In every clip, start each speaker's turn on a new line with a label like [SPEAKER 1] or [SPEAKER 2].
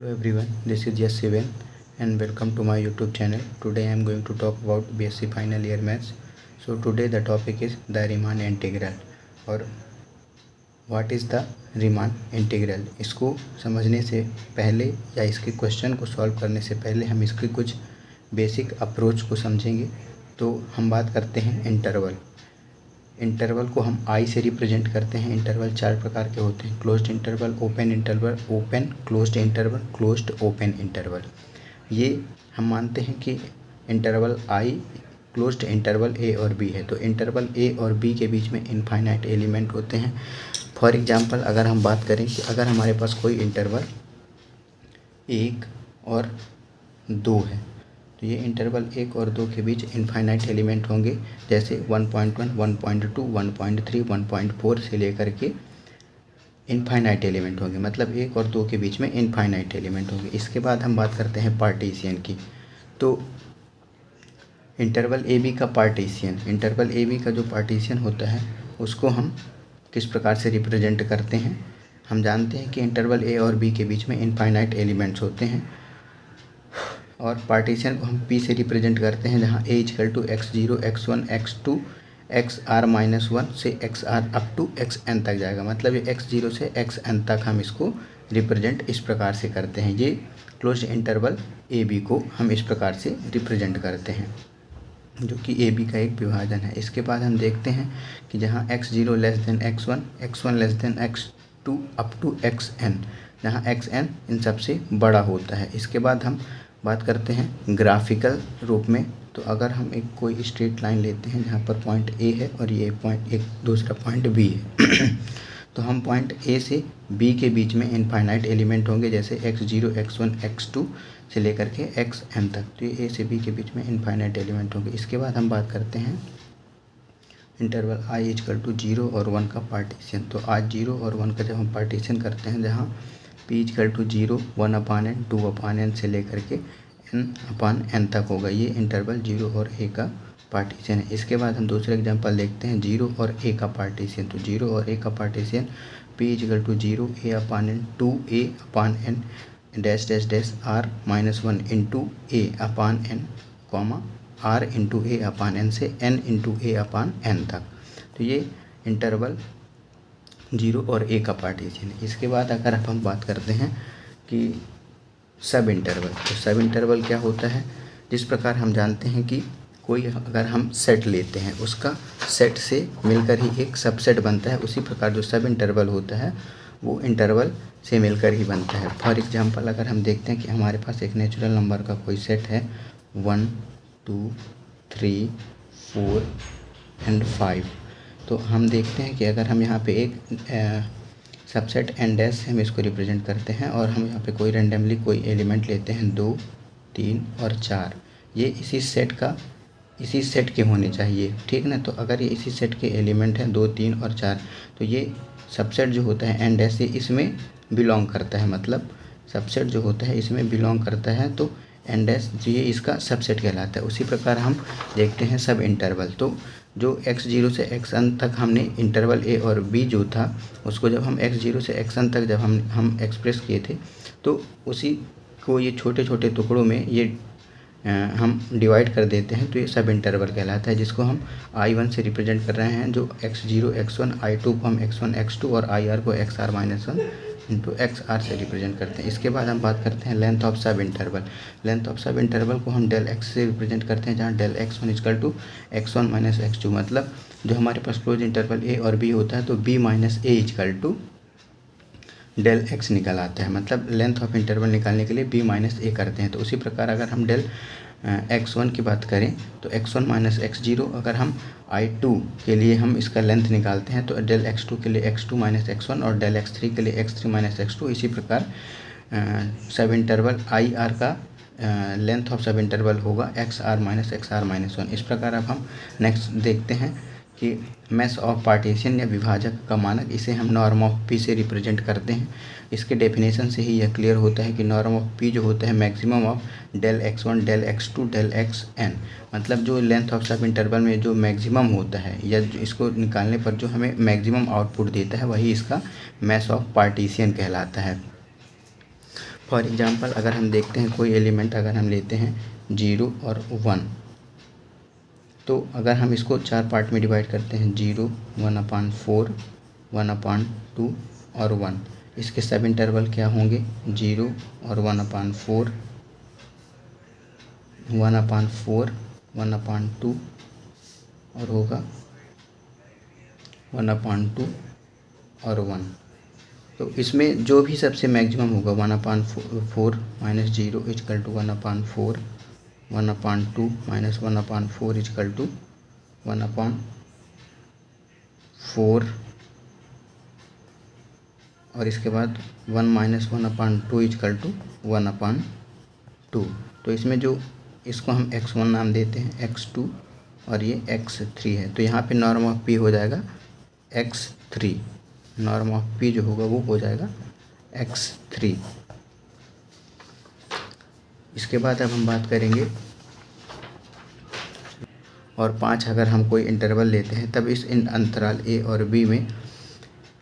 [SPEAKER 1] Hello everyone, this is Yes Sivan and welcome to my YouTube channel. Today I am going to talk about BSc final year maths. So today the topic is the Riemann integral और what is the Riemann integral. इसको समझने से पहले या इसके question को solve करने से पहले हम इसके कुछ बेसिक अप्रोच को समझेंगे। तो हम बात करते हैं इंटरवल। इंटरवल को हम आई से रिप्रेजेंट करते हैं। इंटरवल चार प्रकार के होते हैं: closed interval, open interval, open closed interval, closed open interval. ये हम मानते हैं कि इंटरवल आई क्लोज्ड इंटरवल ए और बी है। तो इंटरवल ए और बी के बीच में इनफाइनाइट एलिमेंट होते हैं। फॉर एग्जांपल अगर हम बात करें कि अगर हमारे पास कोई इंटरवल 1 और 2 है तो ये इंटरवल 1 और 2 के बीच इनफाइनाइट एलिमेंट होंगे, जैसे 1.1, 1.2, 1.3, 1.4 से लेकर के इनफाइनाइट एलिमेंट होंगे। मतलब 1 और 2 के बीच में इनफाइनाइट एलिमेंट होंगे। इसके बाद हम बात करते हैं पार्टीशन की। तो इंटरवल ए बी का पार्टीशन, इंटरवल ए बी का जो पार्टीशन होता है उसको हम किस प्रकार से रिप्रेजेंट करते हैं। हम जानते हैं कि इंटरवल ए और बी के बीच में इनफाइनाइट एलिमेंट्स होते हैं और पार्टीशन को हम पी से रिप्रेजेंट करते हैं, जहाँ ए equal to x0, x1, x2, xr-1 से xr अप टू xn तक जाएगा। मतलब ये x0 से xn तक हम इसको रिप्रेजेंट इस प्रकार से करते हैं। ये क्लोज्ड इंटरवल ए बी को हम इस प्रकार से रिप्रेजेंट करते हैं, जो कि ए बी का एक विभाजन है। इसके बाद हम देखते हैं कि जहाँ x0 less than x1, x1 less than x2 up to xn, जहाँ xn इन सबसे बड़ा होता है। इसके बाद हम बात करते हैं ग्राफिकल रूप में। तो अगर हम एक कोई स्ट्रेट लाइन लेते हैं जहाँ पर पॉइंट ए है और ये पॉइंट एक दूसरा पॉइंट बी है तो हम पॉइंट ए से बी के बीच में इनफाइनाइट एलिमेंट होंगे, जैसे x0, x1, x2 से लेकर के xn तक। तो ये ए से बी के बीच में इनफाइनाइट एलिमेंट होंगे। इसके बाद हम बात करते हैं इंटरवल आई इक्वल टू 0 और 1 का पार्टीशन। तो आज 0 और 1 का जब हम पार्टीशन करते हैं, जहाँ P equal to 0, 1/n, 2/n से लेकर के n/n तक होगा। ये इंटरवल 0 और ए का पार्टीशन है। इसके बाद हम दूसरे एग्जांपल देखते हैं 0 और ए का पार्टीशन। तो 0 और ए का partition p equal to 0, a/n, 2a/n dash dash dash r-1 into a/n comma r into a/n से n इंटू a/n तक। तो ये इंटरवल 0 और ए का पार्टीशन है। इसके बाद अगर हम बात करते हैं कि सब इंटरवल, तो सब इंटरवल क्या होता है। जिस प्रकार हम जानते हैं कि कोई अगर हम सेट लेते हैं उसका सेट से मिलकर ही एक सबसेट बनता है, उसी प्रकार जो सब इंटरवल होता है वो इंटरवल से मिलकर ही बनता है। फॉर एग्जांपल अगर हम देखते हैं कि हमारे पास एक नेचुरल नंबर का कोई सेट है 1, 2, 3, 4 एंड 5, तो हम देखते हैं कि अगर हम यहाँ पे एक सबसेट एन डैश से हम इसको रिप्रेजेंट करते हैं और हम यहाँ पे कोई रेंडमली कोई एलिमेंट लेते हैं 2, 3 और 4, ये इसी सेट के होने चाहिए, ठीक ना। तो अगर ये इसी सेट के एलिमेंट हैं 2, 3 और 4, तो ये सबसेट जो होता है एन डैश से इसमें बिलोंग करता है। मतलब सबसेट जो होता है इसमें बिलोंग करता है, तो एन डैश ये इसका सबसेट कहलाता है। उसी प्रकार हम देखते हैं सब इंटरवल। तो जो x0 से xn तक हमने इंटरवल ए और बी जो था उसको जब हम x0 से xn तक जब हम एक्सप्रेस किए थे, तो उसी को ये छोटे छोटे टुकड़ों में ये हम डिवाइड कर देते हैं। तो ये सब इंटरवल कहलाता है, जिसको हम I1 से रिप्रेजेंट कर रहे हैं, जो x0, x1, I2 को हम x1, x2 और IR को xr-1 इंटू XR से रिप्रेजेंट करते हैं। इसके बाद हम बात करते हैं लेंथ ऑफ सब इंटरवल। लेंथ ऑफ सब इंटरवल को हम डेल x से रिप्रेजेंट करते हैं, जहाँ del x1 equal to x1 minus x2। मतलब जो हमारे पास क्लोज इंटरवल ए और बी होता है तो b minus a equal to del x निकल आता है। मतलब लेंथ ऑफ इंटरवल निकालने के लिए b माइनस ए करते हैं। तो उसी प्रकार अगर हम डेल x1 की बात करें तो x1 माइनस x0, अगर हम I2 के लिए हम इसका लेंथ निकालते हैं तो डेल x2 के लिए x2 माइनस x1 और डेल x3 के लिए x3 माइनस x2। इसी प्रकार सब इंटरवल IR का लेंथ ऑफ सब इंटरवल होगा XR माइनस XR-1। इस प्रकार अब हम नेक्स्ट देखते हैं कि मेश ऑफ पार्टीशन या विभाजक का मानक, इसे हम नॉर्म ऑफ पी से रिप्रेजेंट करते हैं। इसके डेफिनेशन से ही यह क्लियर होता है कि नॉर्म ऑफ पी जो होता है maximum of del x1, del x2, del xn। मतलब जो लेंथ ऑफ सब इंटरवल में जो मैक्सिमम होता है या इसको निकालने पर जो हमें मैक्सिमम आउटपुट देता है वही इसका मेश ऑफ पार्टीशन कहलाता है। फॉर एग्जांपल अगर हम देखते हैं कोई एलिमेंट अगर हम लेते हैं 0 और 1, तो अगर हम इसको 4 पार्ट में डिवाइड करते हैं 0, 1/4, 1/2 और 1, इसके सब इंटरवल क्या होंगे 0 और 1/4, 1/4, 1/2 और होगा 1/2 और 1। तो इसमें जो भी सबसे मैक्सिमम होगा 1/4 minus 0 equal to 1/4, 1/2 minus 1/4 equal to 1/4 और इसके बाद 1 माइनस 1/2 इजकल टू 1/2। तो इसमें जो इसको हम x1 नाम देते हैं, x2 और ये x3 है, तो यहाँ पे नॉर्म ऑफ p हो जाएगा x3, नॉर्म ऑफ p जो होगा वो हो जाएगा x3। इसके बाद अब हम बात करेंगे और 5 अगर हम कोई इंटरवल लेते हैं तब इस अंतराल a और b में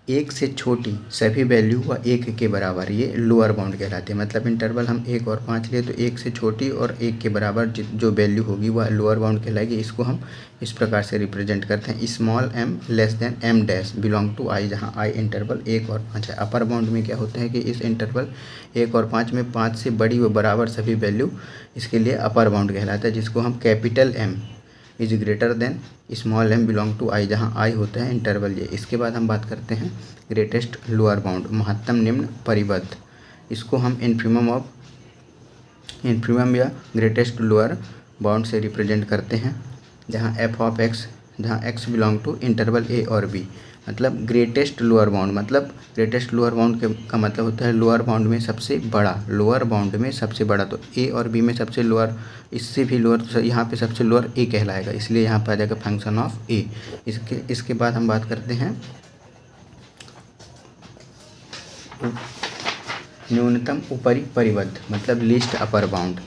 [SPEAKER 1] 1 से छोटी सभी वैल्यू व 1 के बराबर, ये लोअर बाउंड कहलाते हैं। मतलब इंटरवल हम 1 और 5 लिए तो 1 से छोटी और 1 के बराबर जो वैल्यू होगी वह लोअर बाउंड कहलाएगी। इसको हम इस प्रकार से रिप्रेजेंट करते हैं, small m less than m dash belong to i, जहाँ i इंटरवल 1 और 5 है। अपर बाउंड में क्या होता है कि इस इंटरवल 1 और 5 में 5 से बड़ी व बराबर सभी वैल्यू, इसके लिए अपर बाउंड कहलाता है, जिसको हम capital M is greater than small m belong to i, जहाँ i होता है इंटरवल ये। इसके बाद हम बात करते हैं ग्रेटेस्ट लोअर बाउंड, महत्तम निम्न परिबद्ध। इसको हम इन्फीमम या ग्रेटेस्ट लोअर बाउंड से रिप्रेजेंट करते हैं, जहाँ f ऑफ x, जहाँ x belong to interval a और b। मतलब ग्रेटेस्ट लोअर बाउंड, मतलब ग्रेटेस्ट लोअर बाउंड का मतलब होता है लोअर बाउंड में सबसे बड़ा, लोअर बाउंड में सबसे बड़ा। तो a और b में सबसे लोअर, इससे भी लोअर, तो यहाँ पे सबसे लोअर a कहलाएगा, इसलिए यहाँ पर आ जाएगा फंक्शन ऑफ a। इसके बाद हम बात करते हैं न्यूनतम ऊपरी परिबद्ध, मतलब list upper bound.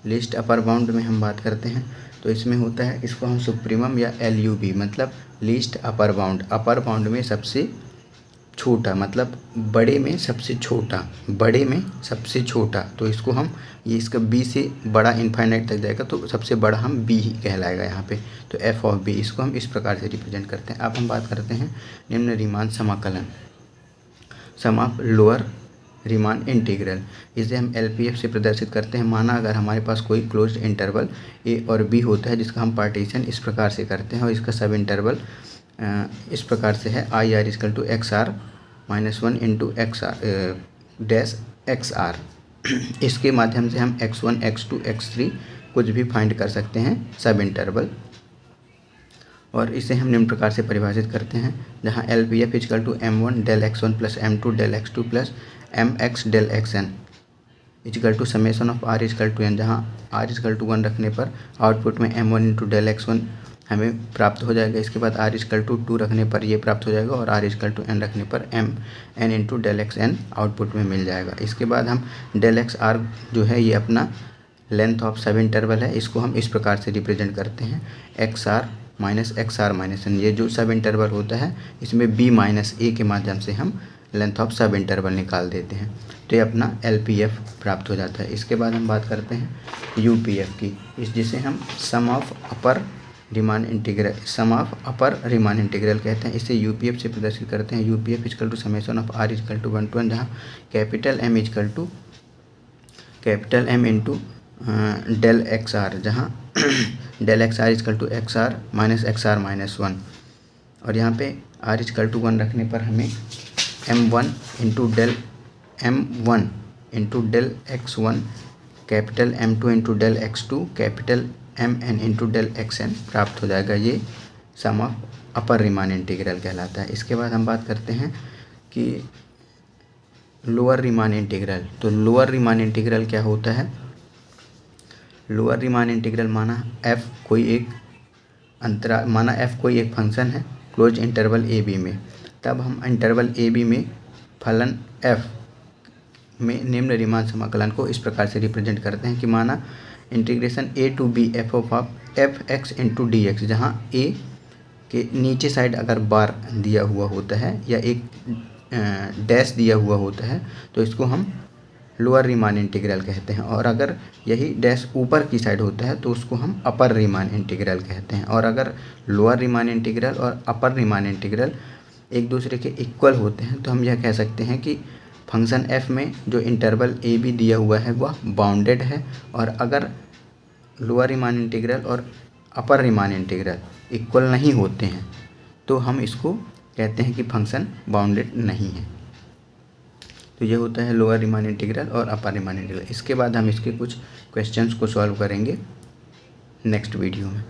[SPEAKER 1] List upper bound में हम बात करते हैं तो इसमें होता है, इसको हम सुप्रीमम या LUB, मतलब least upper bound, upper bound में सबसे छोटा, मतलब बड़े में सबसे छोटा, बड़े में सबसे छोटा। तो इसको हम, ये इसका b से बड़ा इनफाइनाइट तक जाएगा तो सबसे बड़ा हम b ही कहलाएगा यहाँ पे। तो f ऑफ b, इसको हम इस प्रकार से रिप्रेजेंट करते हैं। अब हम बात करते हैं निम्न रीमान समाकलन, सम ऑफ लोअर रीमान इंटीग्रल। इसे हम LPF से प्रदर्शित करते हैं। माना अगर हमारे पास कोई क्लोज्ड इंटरवल a और b होता है, जिसका हम पार्टीशन इस प्रकार से करते हैं और इसका सब इंटरवल इस प्रकार से है IR equal to XR minus 1 into XR dash XR। इसके माध्यम से हम x1, x2, x3 कुछ भी फाइंड कर सकते हैं सब इंटरवल, और इसे हम निम्न प्रकार से परिभाषित करते हैं, जहाँ LPF equal to m1 del x1 plus m2 del x2 plus mx del xn equal to summation of r equal to n, जहाँ r इक्वल टू 1 रखने पर आउटपुट में m1 इंटू डेल x1 हमें प्राप्त हो जाएगा। इसके बाद r इक्वल टू 2 रखने पर ये प्राप्त हो जाएगा, और r इक्वल टू n रखने पर mn into del xn output में मिल जाएगा। इसके बाद हम डेल XR जो है ये अपना लेंथ ऑफ सब इंटरवल है, इसको हम इस प्रकार से रिप्रेजेंट करते हैं XR minus XR minus n। ये जो सब इंटरवल होता है इसमें b माइनस a के माध्यम से हम लेंथ ऑफ सब इंटरवल निकाल देते हैं, तो ये अपना LPF प्राप्त हो जाता है। इसके बाद हम बात करते हैं UPF की, जिसे हम sum of upper Riemann integral, sum of upper Riemann integral कहते हैं। इसे UPF से प्रदर्शित करते हैं। UPF equal to summation of r equal to 1 to n, जहाँ capital M equal to capital M into del XR, जहाँ del XR equal to XR minus XR minus 1, और यहाँ पे r इक्वल टू 1 रखने पर हमें m1 into del x1 capital m2 into del x2 capital mn into del xn प्राप्त हो जाएगा। ये sum of upper Riemann integral कहलाता है। इसके बाद हम बात करते हैं कि लोअर रीमान इंटीग्रल। तो लोअर रीमान इंटीग्रल क्या होता है? लोअर रीमान इंटीग्रल माना f कोई एक अंतराल, माना f कोई एक फंक्शन है क्लोज इंटरवल a b में, तब हम इंटरवल a b में फलन f में निम्न रीमान समाकलन को इस प्रकार से रिप्रेजेंट करते हैं कि माना integration a to b f of f(x) into dx, जहाँ a के नीचे साइड अगर बार दिया हुआ होता है या एक डैश दिया हुआ होता है तो इसको हम लोअर रीमान इंटीग्रल कहते हैं, और अगर यही डैश ऊपर की साइड होता है तो उसको हम अपर रीमान इंटीग्रल कहते हैं। और अगर लोअर रीमान इंटीग्रल और अपर रीमान इंटीग्रल एक दूसरे के इक्वल होते हैं तो हम यह कह सकते हैं कि फंक्शन f में जो इंटरवल a b दिया हुआ है वह बाउंडेड है। और अगर लोअर रीमान इंटीग्रल और अपर रीमान इंटीग्रल इक्वल नहीं होते हैं तो हम इसको कहते हैं कि फंक्शन बाउंडेड नहीं है। तो ये होता है लोअर रीमान इंटीग्रल और अपर रीमान इंटीग्रल। इसके बाद हम इसके कुछ क्वेश्चंस को सॉल्व करेंगे नेक्स्ट वीडियो में।